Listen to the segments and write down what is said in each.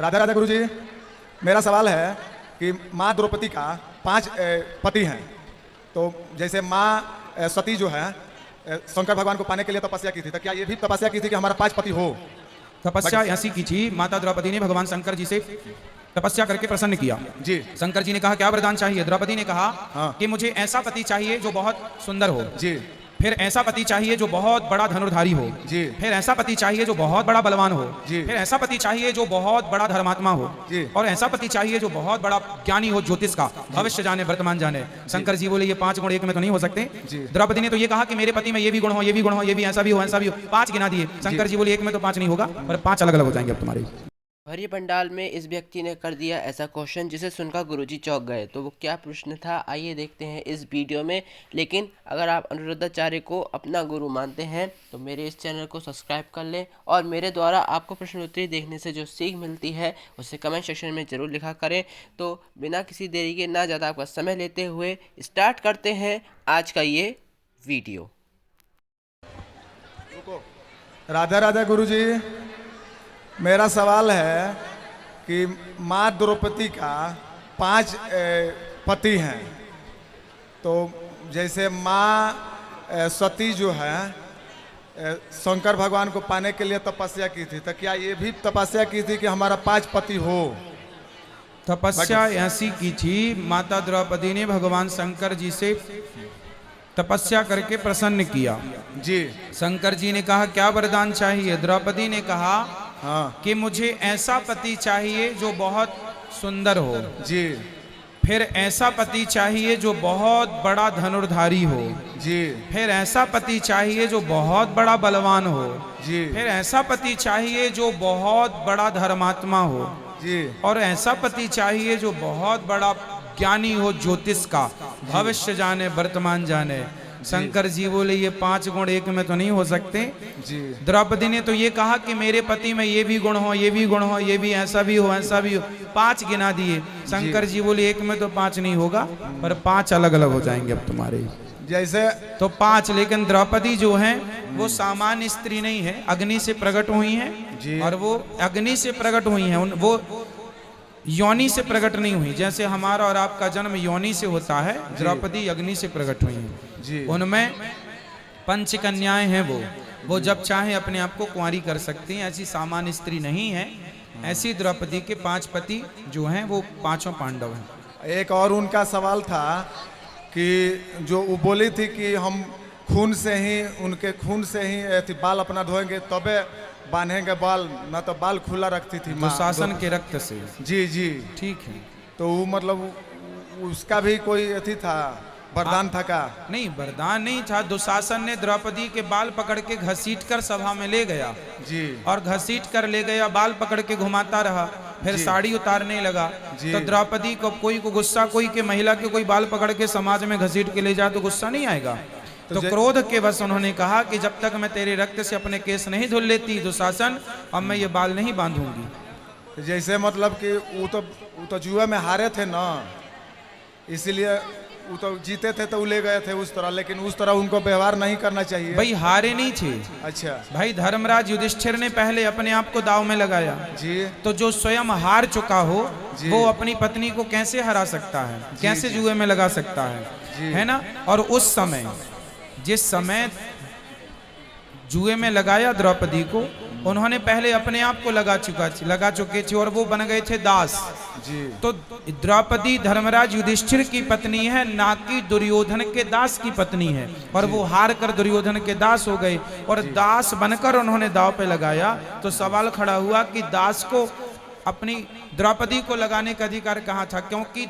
राधे राधे गुरुजी। मेरा सवाल है कि माँ द्रौपदी का 5 पति हैं, तो जैसे माँ सती जो है शंकर भगवान को पाने के लिए तपस्या की थी, तो क्या ये भी तपस्या की थी कि हमारा 5 पति हो? तपस्या ऐसी की थी, माता द्रौपदी ने भगवान शंकर जी से तपस्या करके प्रसन्न किया जी। शंकर जी ने कहा क्या वरदान चाहिए? द्रौपदी ने कहा हाँ। कि मुझे ऐसा पति चाहिए जो बहुत सुंदर हो जी। फिर ऐसा पति चाहिए जो बहुत बड़ा धनुर्धारी हो जी। फिर ऐसा पति चाहिए जो बहुत बड़ा बलवान हो जी। फिर ऐसा पति चाहिए जो बहुत बड़ा धर्मात्मा हो जी। और ऐसा पति चाहिए जो बहुत बड़ा ज्ञानी हो, ज्योतिष का, भविष्य जाने वर्तमान जाने। शंकर जी बोले ये 5 गुण एक में तो नहीं हो सकते। द्रौपदी ने तो ये कहा कि मेरे पति में ये भी गुण हो, ये भी गुण हो, ये भी ऐसा भी हो, ऐसा भी हो। 5 गिना दिए। शंकर जी बोले एक में तो 5 नहीं होगा, पर 5 अलग अलग हो जाएंगे अब तुम्हारे। भरी पंडाल में इस व्यक्ति ने कर दिया ऐसा क्वेश्चन जिसे सुनकर गुरुजी चौंक गए। तो वो क्या प्रश्न था आइए देखते हैं इस वीडियो में। लेकिन अगर आप अनिरुद्धाचार्य को अपना गुरु मानते हैं तो मेरे इस चैनल को सब्सक्राइब कर लें और मेरे द्वारा आपको प्रश्नोत्तरी देखने से जो सीख मिलती है उसे कमेंट सेक्शन में ज़रूर लिखा करें। तो बिना किसी देरी के, ना ज़्यादा आपका समय लेते हुए स्टार्ट करते हैं आज का ये वीडियो। राधे राधे गुरुजी। मेरा सवाल है कि माँ द्रौपदी का 5 पति हैं, तो जैसे माँ सती जो है शंकर भगवान को पाने के लिए तपस्या की थी, तो क्या ये भी तपस्या की थी कि हमारा 5 पति हो? तपस्या ऐसी की थी, माता द्रौपदी ने भगवान शंकर जी से तपस्या करके प्रसन्न किया जी। शंकर जी ने कहा क्या वरदान चाहिए? द्रौपदी ने कहा हाँ कि मुझे ऐसा पति चाहिए जो बहुत सुंदर हो जी। फिर ऐसा पति चाहिए जो बहुत बड़ा धनुर्धारी हो जी। फिर ऐसा पति चाहिए जो बहुत बड़ा बलवान हो जी। फिर ऐसा पति चाहिए जो बहुत बड़ा धर्मात्मा हो जी। और ऐसा पति चाहिए जो बहुत बड़ा ज्ञानी हो, ज्योतिष का, भविष्य जाने वर्तमान जाने। शंकर जी बोले ये 5 गुण एक में तो नहीं हो सकते। जी। द्रौपदी ने तो ये कहा कि मेरे पति में ये भी गुण हो, ये भी गुण हो, ये भी ऐसा भी हो, ऐसा भी हो। 5 गिना दिए। शंकर जी बोले एक में तो 5 नहीं होगा, पर 5 अलग अलग हो जाएंगे अब तुम्हारे। जैसे तो 5, लेकिन द्रौपदी जो है वो सामान्य स्त्री नहीं है, अग्नि से प्रकट हुई है और वो अग्नि से प्रकट हुई है, वो योनि से प्रकट नहीं हुई। जैसे हमारा और आपका जन्म योनि से होता है, द्रौपदी अग्नि से प्रकट हुई है। उनमें 5 कन्याएं हैं, वो जब चाहे अपने आप को कुंवारी कर सकती हैं, ऐसी सामान्य स्त्री नहीं है। ऐसी द्रौपदी के 5 पति जो हैं वो 5 पांडव हैं। एक और उनका सवाल था कि जो वो बोली थी कि हम खून से ही, उनके खून से ही बाल अपना धोएंगे तबे बांधेंगे बाल, ना तो बाल खुला रखती थी माँ दुशासन के रक्त से। जी जी ठीक है। तो वो मतलब उसका भी कोई अथी था, वरदान था का? नहीं, वरदान नहीं था। दुशासन ने द्रौपदी के बाल पकड़ के घसीट कर सभा में ले गया जी। और घसीट कर ले गया, बाल पकड़ के घुमाता रहा, फिर साड़ी उतारने लगा। तो द्रौपदी को कोई को गुस्सा, कोई के महिला के कोई बाल पकड़ के समाज में घसीट के ले जाए तो गुस्सा नहीं आएगा। तो क्रोध के बस उन्होंने कहा कि जब तक मैं तेरे रक्त से अपने केस नहीं धुल लेती दुशासन, अब मैं ये बाल नहीं बांधूंगी। जैसे मतलब कि वो तो जुए में हारे थे ना, इसीलिए वो तो जीते थे तो वो ले गए थे उस तरह, लेकिन उस तरह उनको व्यवहार नहीं करना चाहिए। भाई हारे नहीं थे। अच्छा भाई धर्मराज युधिष्ठिर ने पहले अपने आप को दाव में लगाया जी। तो जो स्वयं हार चुका हो वो अपनी पत्नी को कैसे हरा सकता है, कैसे जुए में लगा सकता है ना। और उस समय, जिस समय जुए में लगाया द्रौपदी को, उन्होंने पहले अपने आप को लगा चुके थे और वो बन गए थे दास जी। तो द्रौपदी धर्मराज युधिष्ठिर की पत्नी है, ना कि दुर्योधन के दास की पत्नी है। और वो हार कर दुर्योधन के दास हो गए और दास बनकर उन्होंने दाव पे लगाया। तो सवाल खड़ा हुआ कि दास को अपनी द्रौपदी को लगाने का अधिकार कहाँ था, क्योंकि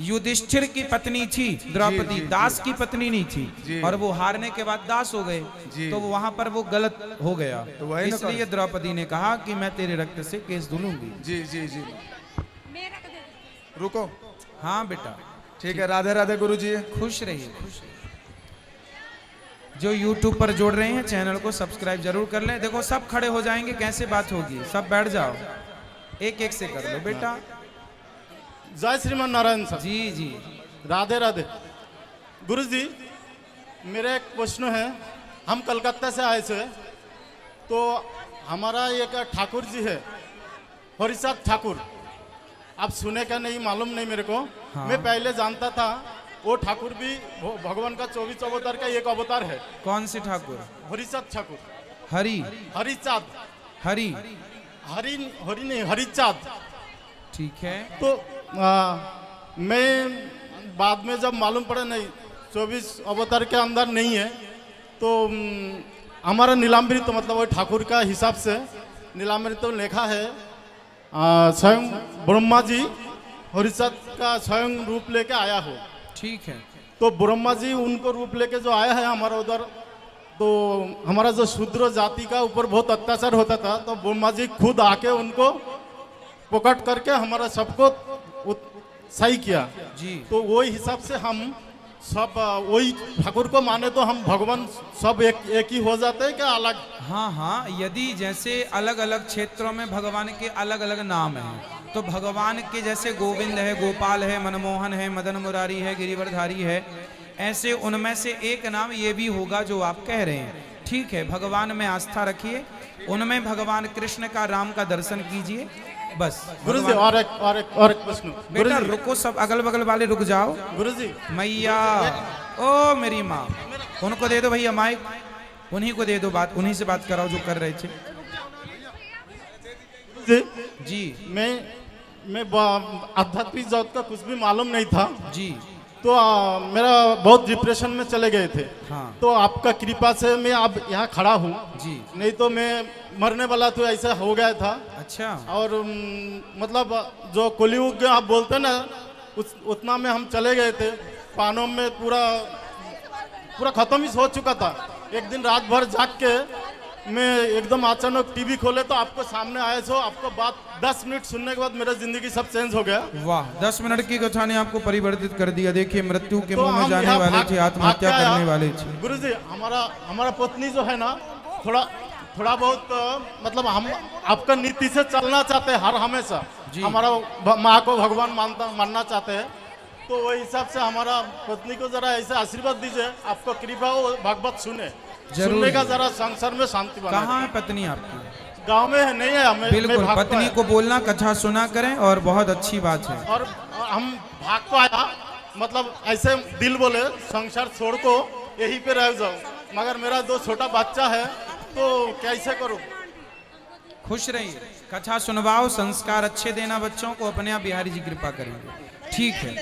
युधिष्ठिर की पत्नी थी द्रौपदी, दास की पत्नी नहीं थी। और वो हारने के बाद दास हो गए, तो वहां पर वो गलत हो गया। तो इसलिए द्रौपदी ने कहा कि मैं तेरे रक्त से केस धुलूंगी। जी जी जी। रुको। हाँ बेटा ठीक है। राधे राधे गुरुजी। खुश रहिए, खुश रहिए। जो YouTube पर जोड़ रहे हैं चैनल को सब्सक्राइब जरूर कर लें। देखो सब खड़े हो जाएंगे, कैसे बात होगी, सब बैठ जाओ, एक एक से कर लो बेटा। जय श्रीमान नारायण सर। जी जी। राधे राधे गुरु जी। मेरा एक प्रश्न है, हम कलकत्ता से आए थे, तो हमारा एक ठाकुर जी है, हरिचांद ठाकुर। आप सुने का नहीं मालूम नहीं मेरे को। हाँ। मैं पहले जानता था वो ठाकुर भी भगवान का 24 अवतार का एक अवतार है। कौन से ठाकुर? हरिचांद ठाकुर। हरि हरिचांद। हरि हरि हरि नहीं, हरिचांद। ठीक है। तो मैं बाद में जब मालूम पड़ा नहीं 24 अवतार के अंदर नहीं है, तो हमारा नीलाम्बरी तो मतलब वो ठाकुर का हिसाब से नीलाम्बरी तो लिखा है स्वयं ब्रह्मा जी हरिचांद का स्वयं रूप लेके आया हो। ठीक है। तो ब्रह्मा जी उनको रूप लेके जो आया है हमारा उधर, तो हमारा जो शूद्र जाति का ऊपर बहुत अत्याचार होता था, तो ब्रह्मा जी खुद आके उनको पकड़ करके हमारा सबको सही किया जी। तो वही हिसाब से हम सब वही ठाकुर को माने तो हम भगवान सब एक ही हो जाते हैं क्या अलग? हाँ हाँ, यदि जैसे अलग अलग क्षेत्रों में भगवान के अलग अलग नाम हैं, तो भगवान के जैसे गोविंद है, गोपाल है, मनमोहन है, मदन मुरारी है, गिरिवरधारी है, ऐसे उनमें से एक नाम ये भी होगा जो आप कह रहे हैं। ठीक है, भगवान में आस्था रखिए, उनमें भगवान कृष्ण का, राम का दर्शन कीजिए, बस। गुरुजी और एक प्रश्न। बेटा रुको, सब अगल बगल वाले रुक जाओ। गुरुजी मैया, ओ मेरी माँ, उनको दे दो भैया माइक, उन्हीं को दे दो बात, उन्हीं से बात कराओ जो कर रहे थे। जी मैं आध्यात्मिक जगत का कुछ भी मालूम नहीं था जी। तो मेरा बहुत डिप्रेशन में चले गए थे। हाँ। तो आपका कृपा से मैं अब यहाँ खड़ा हूँ जी। नहीं तो मैं मरने वाला तो ऐसा हो गया था। अच्छा। और मतलब जो कलियुग आप बोलते ना उतना में हम चले गए थे, पानों में पूरा खत्म ही हो चुका था। एक दिन रात भर जाग के मैं एकदम अचानक टीवी खोले तो आपको सामने आए, सो आपको बात 10 मिनट सुनने के बाद मेरा जिंदगी सब चेंज हो गया। वाह, 10 मिनट की कथा ने आपको परिवर्तित कर दिया। देखिए, मृत्यु के तो मुंह में हम जाने यहाँ वाले थे, आत्महत्या करने वाले थे। गुरुजी हमारा पत्नी जो है ना थोड़ा बहुत मतलब हम आपका नीति से चलना चाहते हैं हर हमेशा। हमारा माँ को भगवान मानना चाहते हैं, तो वही हिसाब से हमारा पत्नी को जरा ऐसे आशीर्वाद दीजिए, आपको कृपा हो भगवत सुनने का जरा संसार में शांति बना। कहाँ है पत्नी आपकी? गांव में है, नहीं है हमें। बिल्कुल, पत्नी को बोलना कथा सुना करें, और बहुत अच्छी बात है। और हम भाग को आया, मतलब ऐसे दिल बोले संसार छोड़ को यहीं पे रह जाओ, मगर मेरा 2 छोटा बच्चा है तो कैसे करूं? खुश रहिए, कथा सुनवाओ, संस्कार अच्छे देना बच्चों को, अपने आप बिहारी जी कृपा करेंगे। ठीक है।